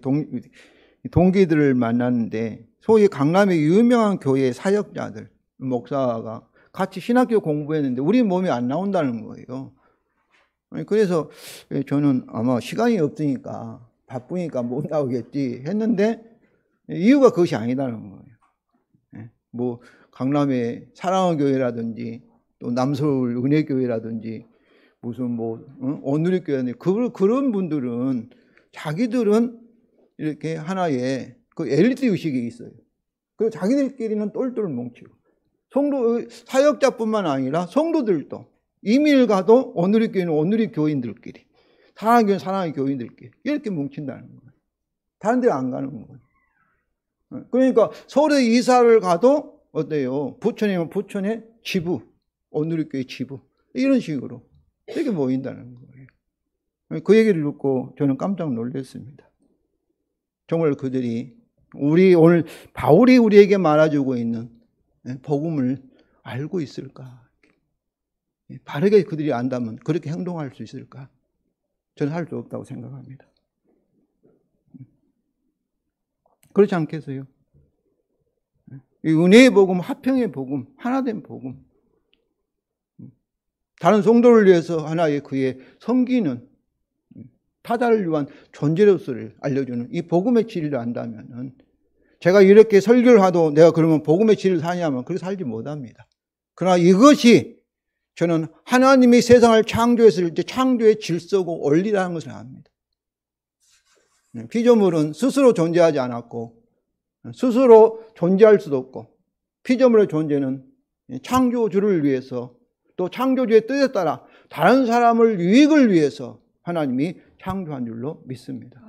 [SPEAKER 1] 동기들을 만났는데, 소위 강남의 유명한 교회 사역자들, 목사가 같이 신학교 공부했는데 우리 몸이 안 나온다는 거예요. 그래서 저는 아마 시간이 없으니까 바쁘니까 못 나오겠지 했는데, 이유가 그것이 아니다는 거예요. 뭐 강남의 사랑의 교회라든지 또 남서울 은혜교회라든지 무슨 뭐 온누리 교회라든지 그런 분들은 자기들은 이렇게 하나의 그 엘리트 의식이 있어요. 그리고 자기들끼리는 똘똘 뭉치고, 성도 사역자뿐만 아니라 성도들도 이민을 가도 온누리 교회는 온누리 교인들끼리, 사랑의 교회는 사랑의 교인들끼리 이렇게 뭉친다는 거예요. 다른 데 안 가는 거예요. 그러니까 서울에 이사를 가도 어때요? 부천이면 부천의 지부, 온누리교회 지부 이런 식으로 이렇게 모인다는 거예요. 그 얘기를 듣고 저는 깜짝 놀랐습니다. 정말 그들이 오늘 바울이 우리에게 말해주고 있는 복음을 알고 있을까? 바르게 그들이 안다면 그렇게 행동할 수 있을까? 저는 할 수 없다고 생각합니다. 그렇지 않겠어요? 이 은혜의 복음, 화평의 복음, 하나된 복음, 다른 성도를 위해서 하나의 그의 섬기는 타자를 위한 존재로서를 알려주는 이 복음의 진리를 안다면은 제가 이렇게 설교를 하도 내가 그러면 복음의 진리를 사냐면 그렇게 살지 못합니다. 그러나 이것이 저는 하나님이 세상을 창조했을 때 창조의 질서고 원리라는 것을 압니다. 피조물은 스스로 존재하지 않았고 스스로 존재할 수도 없고 피조물의 존재는 창조주를 위해서 또 창조주의 뜻에 따라 다른 사람을 유익을 위해서 하나님이 창조한 줄로 믿습니다.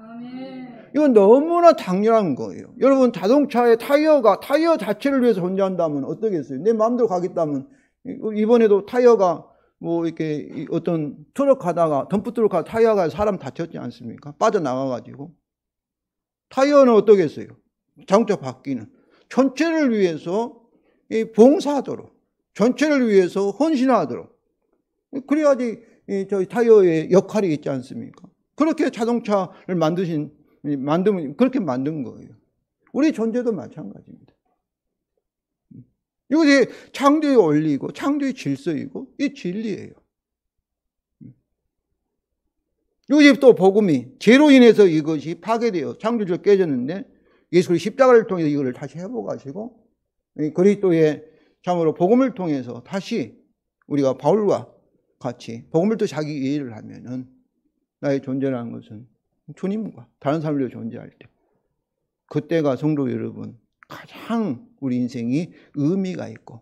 [SPEAKER 1] 이건 너무나 당연한 거예요. 여러분 자동차의 타이어 자체를 위해서 존재한다면 어떠겠어요? 내 마음대로 가겠다면 이번에도 타이어가 이렇게 어떤 트럭 가다가 덤프 트럭 가다가 타이어가 사람 다쳤지 않습니까? 빠져나가가지고. 타이어는 어떠겠어요? 자동차 바퀴는 전체를 위해서 봉사하도록, 전체를 위해서 헌신하도록. 그래야지 저희 타이어의 역할이 있지 않습니까? 그렇게 자동차를 만들면 그렇게 만든 거예요. 우리 존재도 마찬가지입니다. 이것이 창조의 원리이고 창조의 질서이고 이 진리예요. 이것이 또 복음이 죄로 인해서 이것이 파괴되어 창조주가 깨졌는데 예수 그리스도의 십자가를 통해서 이걸 다시 회복하시고 그리스도의 참으로 복음을 통해서 다시 우리가 바울과 같이 복음을 또 자기 이해를 하면은 나의 존재라는 것은 주님과 다른 사람을 위해 존재할 때 그때가 성도 여러분 가장 우리 인생이 의미가 있고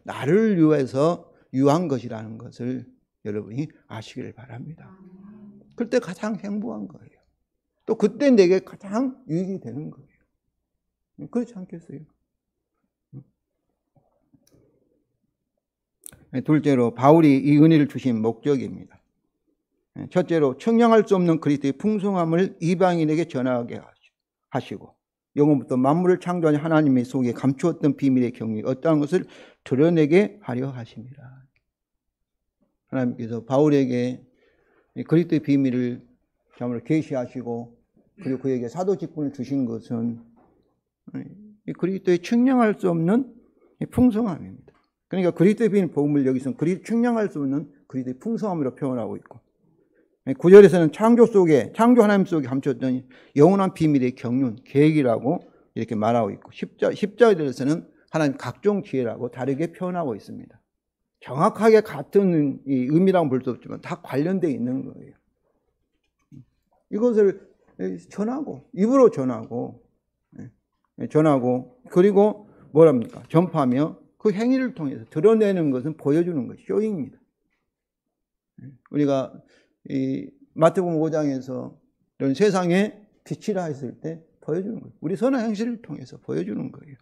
[SPEAKER 1] 나를 위해서 유한 것이라는 것을 여러분이 아시길 바랍니다. 그때 가장 행복한 거예요. 또 그때 내게 가장 유익이 되는 거예요. 그렇지 않겠어요? 둘째로 바울이 이 은혜를 주신 목적입니다. 첫째로 청량할 수 없는 그리스도의 풍성함을 이방인에게 전하게 하시고 영원부터 만물을 창조한 하나님의 속에 감추었던 비밀의 경륜이 어떠한 것을 드러내게 하려 하십니다. 하나님께서 바울에게 그리스도의 비밀을 참으로 계시하시고 그리고 그에게 사도 직분을 주신 것은 그리스도의 측량할 수 없는 풍성함입니다. 그러니까 그리스도의 비밀 복음을 여기서는 측량할 수 없는 그리스도의 풍성함으로 표현하고 있고 9절에서는 창조 하나님 속에 감췄던 영원한 비밀의 경륜, 계획이라고 이렇게 말하고 있고 10절에서는 하나님 각종 지혜라고 다르게 표현하고 있습니다. 정확하게 같은 이 의미라고 볼 수 없지만 다 관련되어 있는 거예요. 이것을 전하고 입으로 전하고 그리고 뭐랍니까? 전파하며 그 행위를 통해서 드러내는 것은 보여주는 것, 쇼잉입니다. 우리가 이 마태복음 5장에서 이런 세상에 빛이라 했을 때 보여주는 거예요. 우리 선한 행실을 통해서 보여주는 거예요.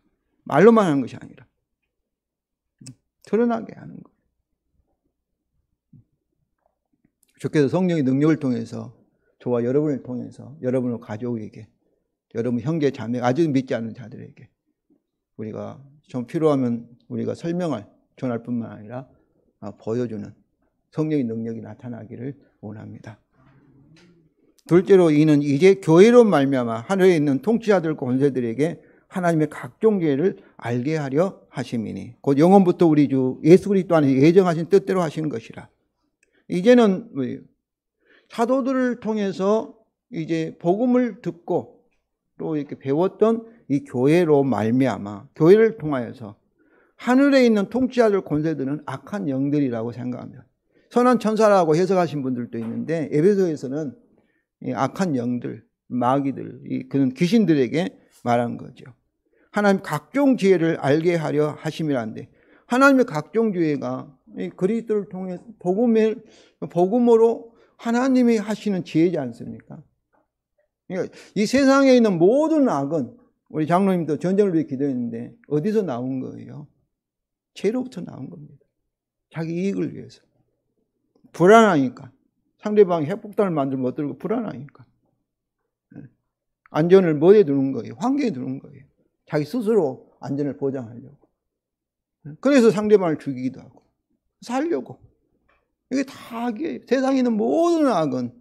[SPEAKER 1] 말로만 하는 것이 아니라 드러나게 하는 거예요. 주께서 성령의 능력을 통해서 저와 여러분을 통해서 여러분의 가족에게 여러분 형제 자매 아직 믿지 않는 자들에게 우리가 좀 필요하면 우리가 전할 뿐만 아니라 보여주는 성령의 능력이 나타나기를 원합니다. 둘째로 이는 이제 교회로 말미암아 하늘에 있는 통치자들과 권세들에게 하나님의 각종 계획을 알게 하려 하심이니 곧 영원부터 우리 주 예수 그리스도 안에 예정하신 뜻대로 하신 것이라. 이제는 사도들을 통해서 이제 복음을 듣고 또 이렇게 배웠던 이 교회로 말미암아 교회를 통하여서 하늘에 있는 통치자들 권세들은 악한 영들이라고 생각합니다. 선한 천사라고 해석하신 분들도 있는데 에베소에서는 악한 영들, 마귀들, 그런 귀신들에게 말한 거죠. 하나님 각종 지혜를 알게 하려 하심이란데 하나님의 각종 지혜가 그리스도를 통해 복음으로 하나님이 하시는 지혜지 않습니까? 그러니까 이 세상에 있는 모든 악은 우리 장로님도 전쟁을 위해 기도했는데 어디서 나온 거예요? 죄로부터 나온 겁니다. 자기 이익을 위해서. 불안하니까. 상대방이 핵폭탄을 만들면 어떨까 불안하니까. 안전을 뭐에 두는 거예요? 환경에 두는 거예요. 자기 스스로 안전을 보장하려고. 그래서 상대방을 죽이기도 하고 살려고. 이게 다 악이에요. 세상에 있는 모든 악은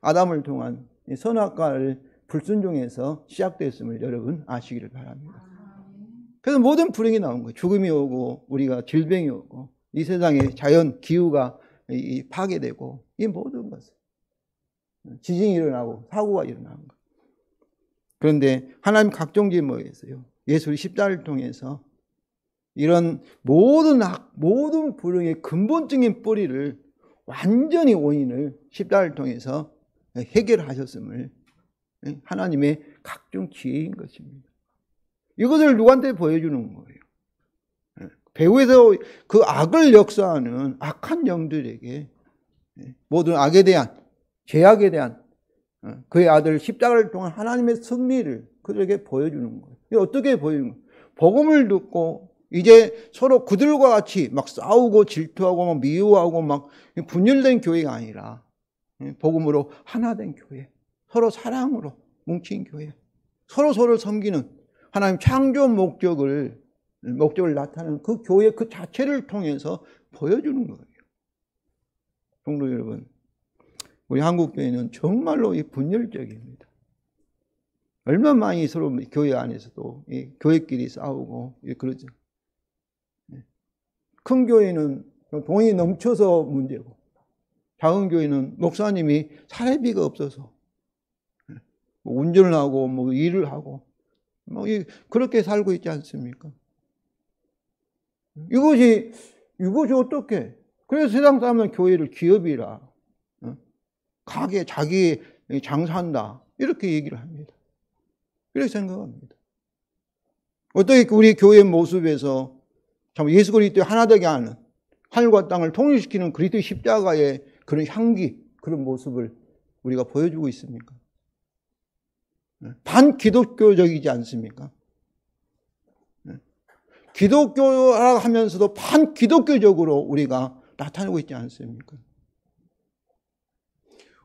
[SPEAKER 1] 아담을 통한 선악과를 불순종해서 시작됐음을 여러분 아시기를 바랍니다. 그래서 모든 불행이 나온 거예요. 죽음이 오고 우리가 질병이 오고 이 세상에 자연 기후가 파괴되고 이 모든 것은 지진이 일어나고 사고가 일어나는 거예요. 그런데 하나님 각종지에 뭐였어요? 예수의 십자가를 통해서 이런 모든 악, 모든 불행의 근본적인 뿌리를 완전히 원인을 십자가를 통해서 해결하셨음을 하나님의 각종 지혜인 것입니다. 이것을 누구한테 보여주는 거예요? 배후에서 그 악을 역사하는 악한 영들에게 모든 악에 대한 죄악에 대한 그의 아들 십자가를 통한 하나님의 승리를 그들에게 보여주는 거예요. 어떻게 보여주는 거예요? 복음을 듣고 이제 서로 그들과 같이 막 싸우고 질투하고 막 미워하고 막 분열된 교회가 아니라 복음으로 하나 된 교회, 서로 사랑으로 뭉친 교회, 서로를 섬기는 하나님 창조 목적을 나타내는 그 교회 그 자체를 통해서 보여주는 거예요. 성도 여러분, 우리 한국교회는 정말로 분열적입니다. 얼마나 많이 서로 교회 안에서도 교회끼리 싸우고 그러죠. 큰 교회는 돈이 넘쳐서 문제고 작은 교회는 목사님이 사례비가 없어서 운전을 하고 일을 하고 그렇게 살고 있지 않습니까? 이것이 어떻게? 그래서 세상 사람은 교회를 기업이라 가게 자기 장사한다 이렇게 얘기를 합니다. 그렇게 생각합니다. 어떻게 우리 교회 모습에서 참 예수 그리스도의 하나 되게 하는 하늘과 땅을 통일시키는 그리스도의 십자가의 그런 향기, 그런 모습을 우리가 보여주고 있습니까? 반기독교적이지 않습니까? 기독교라 하면서도 반기독교적으로 우리가 나타내고 있지 않습니까?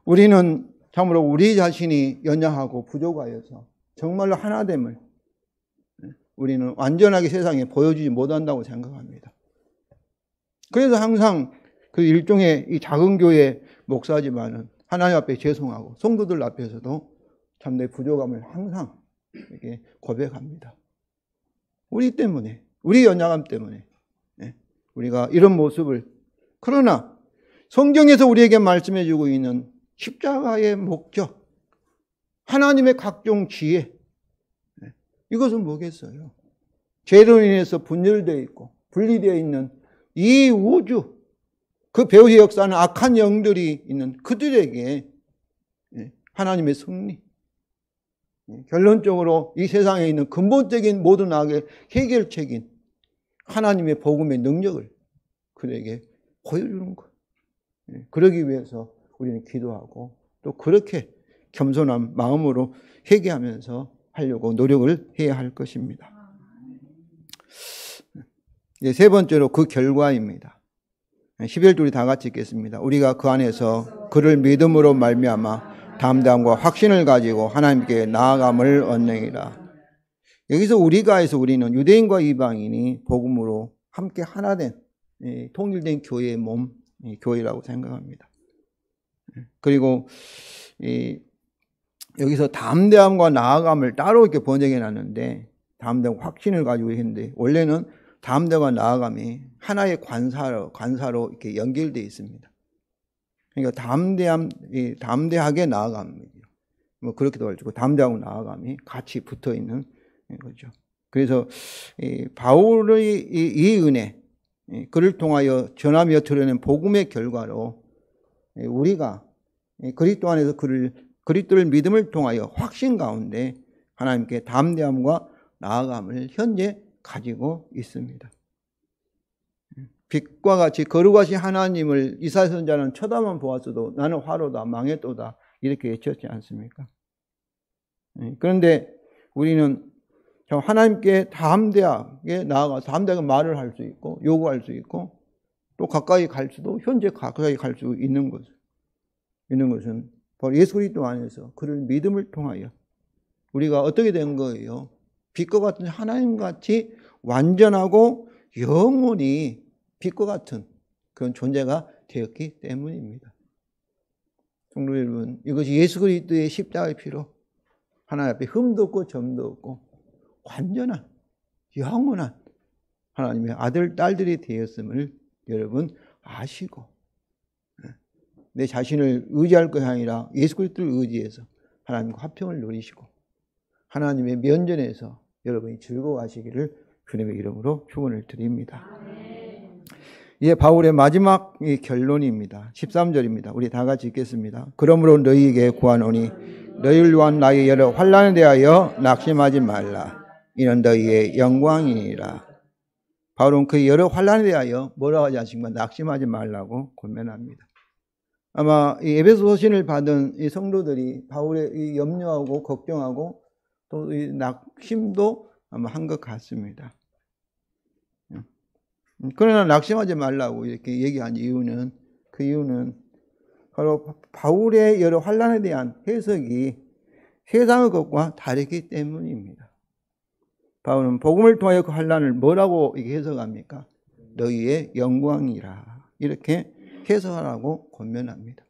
[SPEAKER 1] 우리는 참으로 우리 자신이 연약하고 부족하여서 정말로 하나됨을 우리는 완전하게 세상에 보여주지 못한다고 생각합니다. 그래서 항상 그 일종의 이 작은 교회 목사지만은 하나님 앞에 죄송하고 성도들 앞에서도 참 내 부족함을 항상 이렇게 고백합니다. 우리 때문에, 우리 연약함 때문에 우리가 이런 모습을, 그러나 성경에서 우리에게 말씀해 주고 있는 십자가의 목적, 하나님의 각종 지혜, 이것은 뭐겠어요? 죄로 인해서 분열되어 있고 분리되어 있는 이 우주, 그 배후의 역사는 악한 영들이 있는 그들에게 하나님의 승리, 결론적으로 이 세상에 있는 근본적인 모든 악의 해결책인 하나님의 복음의 능력을 그들에게 보여주는 것. 그러기 위해서 우리는 기도하고 또 그렇게 겸손한 마음으로 회개하면서 하려고 노력을 해야 할 것입니다. 세 번째로 그 결과입니다. 11절이 다 같이 읽겠습니다. 우리가 그 안에서 그를 믿음으로 말미암아 담대함과 확신을 가지고 하나님께 나아감을 얻느니라. 여기서 우리가에서 우리는 유대인과 이방인이 복음으로 함께 하나된 통일된 교회의 몸, 교회라고 생각합니다. 그리고 여기서 담대함과 나아감을 따로 이렇게 번역해 놨는데 담대함과 확신을 가지고 있는데 원래는 담대함과 나아감이 하나의 관사로 이렇게 연결되어 있습니다. 그러니까 담대하게 나아감이죠. 뭐 그렇게도 가지고 담대하고 나아감이 같이 붙어 있는 거죠. 그래서 바울의 이 은혜, 그를 통하여 전하며 드러낸 복음의 결과로 우리가 그리스도 안에서 그리스도를 믿음을 통하여 확신 가운데 하나님께 담대함과 나아감을 현재 가지고 있습니다. 빛과 같이 거룩하신 하나님을 이사야 선지자는 쳐다만 보았어도 나는 화로다 망했도다 이렇게 외쳤지 않습니까? 그런데 우리는 하나님께 담대하게 나아가서 담대하게 말을 할 수 있고 요구할 수 있고 또 가까이 갈 수도, 현재 가까이 갈 수 있는 것은 바로 예수 그리스도 안에서 그를 믿음을 통하여 우리가 어떻게 된 거예요? 빛과 같은 하나님같이 완전하고 영원히 빛과 같은 그런 존재가 되었기 때문입니다. 성도 여러분, 이것이 예수 그리스도의 십자가의 피로 하나님 앞에 흠도 없고 점도 없고 완전한 영원한 하나님의 아들, 딸들이 되었음을 여러분 아시고 내 자신을 의지할 것이 아니라 예수 그리스도를 의지해서 하나님과 화평을 누리시고 하나님의 면전에서 여러분이 즐거워하시기를 주님의 이름으로 축원을 드립니다. 이게 바울의 마지막 결론입니다. 13절입니다. 우리 다 같이 읽겠습니다. 그러므로 너희에게 구하노니 너희를 위한 나의 여러 환난에 대하여 낙심하지 말라. 이는 너희의 영광이니라. 바울은 그 여러 환난에 대하여 뭐라고 하지 않습니까? 낙심하지 말라고 권면합니다. 아마 이 에베소 서신을 받은 이 성도들이 바울의 이 염려하고 걱정하고 또 이 낙심도 아마 한 것 같습니다. 그러나 낙심하지 말라고 이렇게 얘기한 이유는 그 이유는 바로 바울의 여러 환난에 대한 해석이 세상의 것과 다르기 때문입니다. 바울은 복음을 통하여 그 환난을 뭐라고 해석합니까? 너희의 영광이라 이렇게 해석하라고 권면합니다.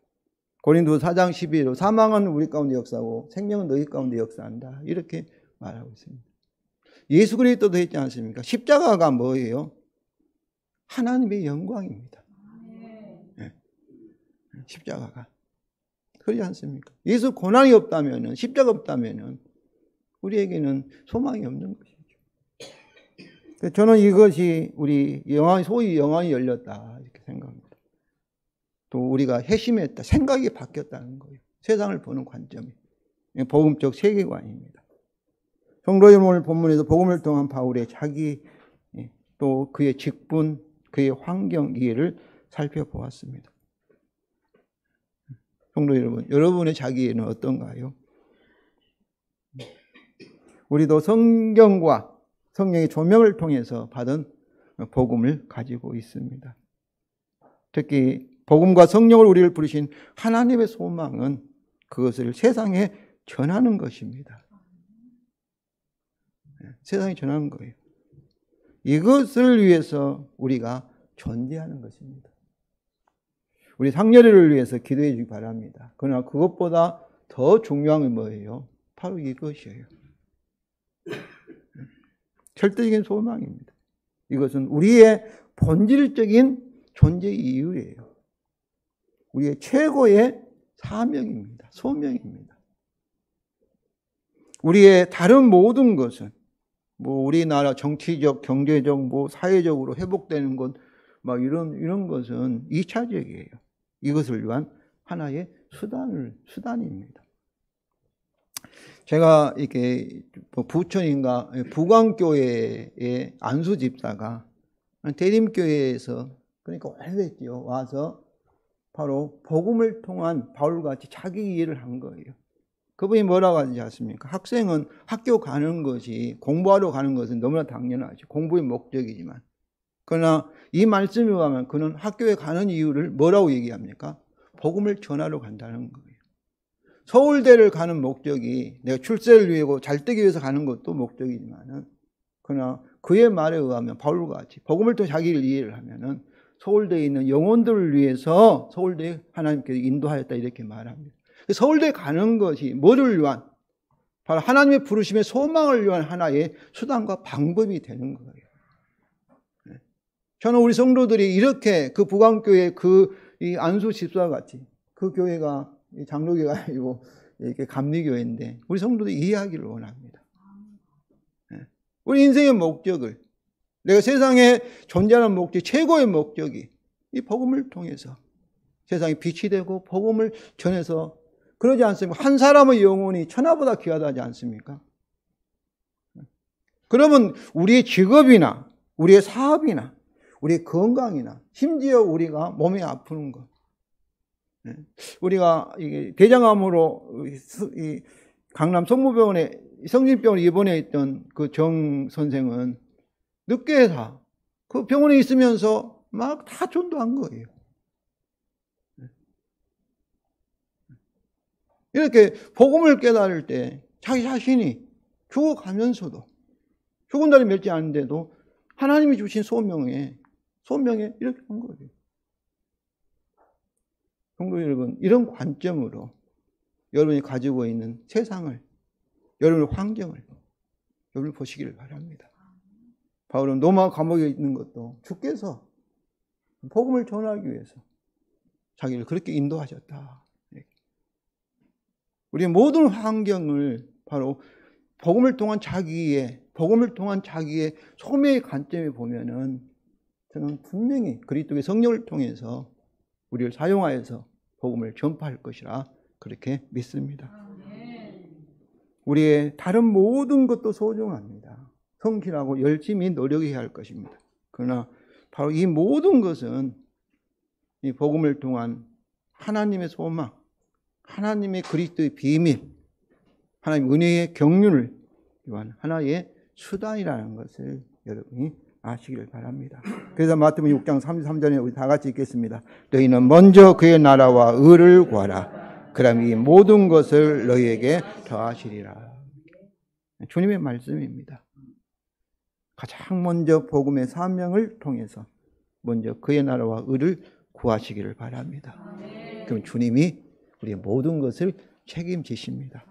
[SPEAKER 1] 고린도서 4장 12로 사망은 우리 가운데 역사하고 생명은 너희 가운데 역사한다 이렇게 말하고 있습니다. 예수 그리스도도 했지 않습니까? 십자가가 뭐예요? 하나님의 영광입니다. 네. 십자가가 그렇지 않습니까? 예수 고난이 없다면 십자가 없다면 우리에게는 소망이 없는 것이죠. 저는 이것이 우리 소위 영안이 열렸다 이렇게 생각합니다. 또 우리가 회심했다, 생각이 바뀌었다는 거예요. 세상을 보는 관점이 복음적 세계관입니다. 성도 여러분, 오늘 본문에서 복음을 통한 바울의 자기 또 그의 직분, 그의 환경 이해를 살펴보았습니다. 성도 여러분, 여러분의 자기는 어떤가요? 우리도 성경과 성령의 조명을 통해서 받은 복음을 가지고 있습니다. 특히 복음과 성령을 우리를 부르신 하나님의 소망은 그것을 세상에 전하는 것입니다. 세상에 전하는 거예요. 이것을 위해서 우리가 존재하는 것입니다. 우리 상여리를 위해서 기도해 주기 바랍니다. 그러나 그것보다 더 중요한 건 뭐예요? 바로 이것이에요. 절대적인 소망입니다. 이것은 우리의 본질적인 존재 이유예요. 우리의 최고의 사명입니다. 소명입니다. 우리의 다른 모든 것은 우리나라 정치적, 경제적, 사회적으로 회복되는 것, 이런 것은 2차적이에요. 이것을 위한 하나의 수단입니다. 제가 이렇게 부천인가 부광교회의 안수 집사가 대림교회에서 그러니까 오래됐죠. 와서 바로 복음을 통한 바울같이 자기 이해를 한 거예요. 그분이 뭐라고 하지 않습니까? 학생은 학교 가는 것이, 공부하러 가는 것은 너무나 당연하죠. 공부의 목적이지만. 그러나 이 말씀에 가면 그는 학교에 가는 이유를 뭐라고 얘기합니까? 복음을 전하러 간다는 거예요. 서울대를 가는 목적이 내가 출세를 위하고 잘 되기 위해서 가는 것도 목적이지만은, 그러나 그의 말에 의하면 바울과 같이 복음을 통해 자기를 이해를 하면은 서울대에 있는 영혼들을 위해서 서울대에 하나님께서 인도하였다 이렇게 말합니다. 서울대에 가는 것이 뭐를 위한? 바로 하나님의 부르심의 소망을 위한 하나의 수단과 방법이 되는 거예요. 저는 우리 성도들이 이렇게 그 부광교회 이 안수 집사와 같이 그 교회가 장로교회가 아니고 이렇게 감리교회인데 우리 성도들이 이해하기를 원합니다. 우리 인생의 목적을, 내가 세상에 존재하는 목적, 최고의 목적이 이 복음을 통해서 세상에 빛이 되고 복음을 전해서, 그러지 않습니까? 한 사람의 영혼이 천하보다 귀하다지 않습니까? 그러면 우리의 직업이나 우리의 사업이나 우리의 건강이나 심지어 우리가 몸이 아프는 것, 우리가 대장암으로 강남 성모병원에 성심병원에 입원해 있던 그 정 선생은 늦게 그 병원에 있으면서 막 다 전도한 거예요. 이렇게 복음을 깨달을 때 자기 자신이 죽어가면서도 죽은 날이 맺지 않는데도 하나님이 주신 소명에 이렇게 한 거예요. 성도 여러분, 이런 관점으로 여러분이 가지고 있는 세상을, 여러분의 환경을 여러분 보시기를 바랍니다. 바울은 로마 감옥에 있는 것도 주께서 복음을 전하기 위해서 자기를 그렇게 인도하셨다. 우리의 모든 환경을 바로 복음을 통한 자기의 소명의 관점에 보면은 저는 분명히 그리스도의 성령을 통해서 우리를 사용하여서 복음을 전파할 것이라 그렇게 믿습니다. 우리의 다른 모든 것도 소중합니다. 성실하고 열심히 노력해야 할 것입니다. 그러나 바로 이 모든 것은 이 복음을 통한 하나님의 소망, 하나님의 그리스도의 비밀, 하나님의 은혜의 경륜을 위한 하나의 수단이라는 것을 여러분이 아시기를 바랍니다. 그래서 마태복음 6장 33절에 우리 다 같이 읽겠습니다. 너희는 먼저 그의 나라와 의를 구하라. 그럼 이 모든 것을 너희에게 더하시리라. 주님의 말씀입니다. 가장 먼저 복음의 사명을 통해서 먼저 그의 나라와 의를 구하시기를 바랍니다. 그럼 주님이 우리의 모든 것을 책임지십니다.